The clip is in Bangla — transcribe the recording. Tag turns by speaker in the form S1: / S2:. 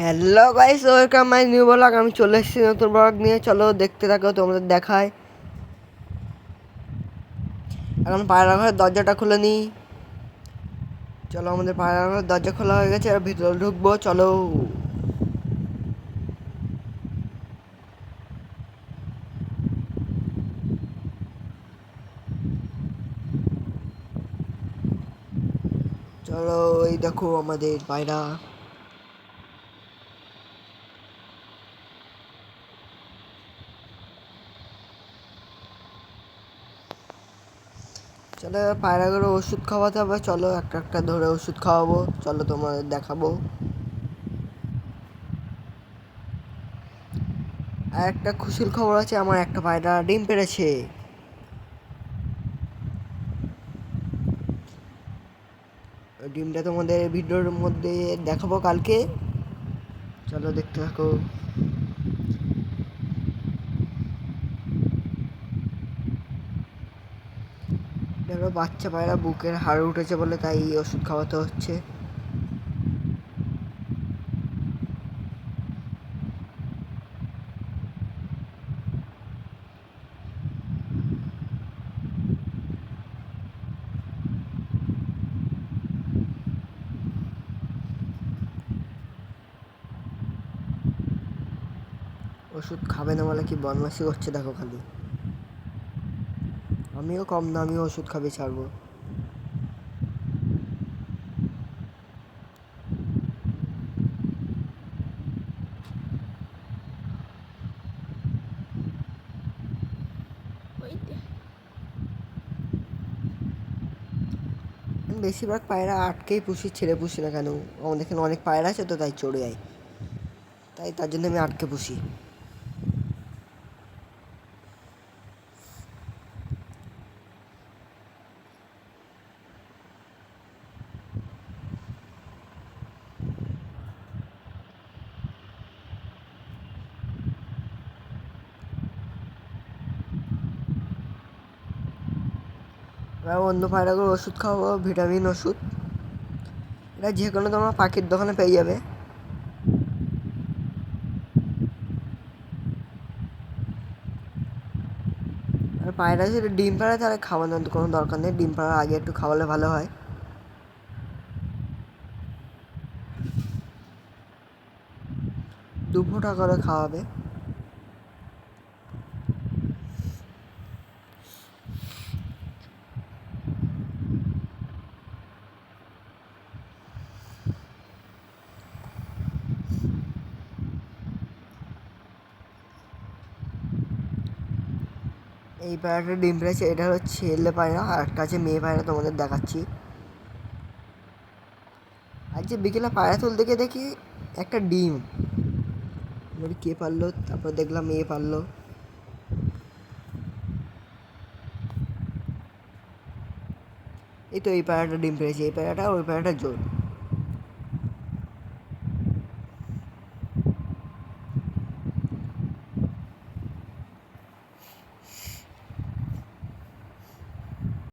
S1: Hello guys, welcome my new blog. আমি চলে এসেছি নতুন ব্লগ নিয়ে। চলো দেখতে থাকো, তোমাদের দেখায়। এখন পায়রা ঘরের দরজাটা খুলে নিই। চলো, আমাদের পায়রা ঘরের দরজা খোলা হয়ে গেছে, আর ভিতরে ঢুকবো। চলো, চলো, এই দেখো আমাদের পায়রা। চলো, পায়রাগুলো ওষুধ খাওয়াতে হবে। চলো, একটা একটা ধরে ওষুধ খাওয়াবো। চলো, তোমাদের দেখাবো। আর একটা খুশির খবর আছে, আমার একটা পায়রা ডিম পেড়েছে। ডিমটা তোমাদের ভিডিওর মধ্যে দেখাবো কালকে। চলো, দেখতে থাকো। দেখো, বাচ্চা পায়রা বুকের হাড় উঠেছে বলে তাই ওষুধ খাওয়াতে হচ্ছে। ওষুধ খাবে না বলে কি বদমাশি করছে, দেখো খালি। আমিও কম না, আমিও ওষুধ খাবে ছাড়বো। আমি বেশিরভাগ পায়রা আটকেই পুষি, ছেড়ে পুষি না। কেন, আমাদের এখানে অনেক পায়রা আছে তো, তাই চড়ে যায়। তাই তার জন্য আমি আটকে পুষি। এবার অন্য পায়রাগুলো ওষুধ খাওয়াবো, ভিটামিন ওষুধ। এটা যে কোনো তোমার পাখির দোকানে পেয়ে যাবে। আর পায়রা যদি ডিম পাড়ে তাহলে খাওয়ানোর কোনো দরকার নেই, ডিম পাড়ার আগে একটু খাওয়ালে ভালো হয়। দু ফোঁটা করে খাওয়াবে। এই পায়রাটা ডিম পেড়েছে, এটা হলো ছেলে পায়রা, আর একটা আছে মেয়ে পায়রা, তোমাদের দেখাচ্ছি। আজ যে বিকেলে পায়রা তুলতে গিয়ে দেখি একটা ডিম। বলি কে পারলো, তারপর দেখলাম মেয়ে পারলো। এই তো এই পায়রাটা ডিম পেড়েছে, এই পায়রাটা ওই পায়রাটা জোর।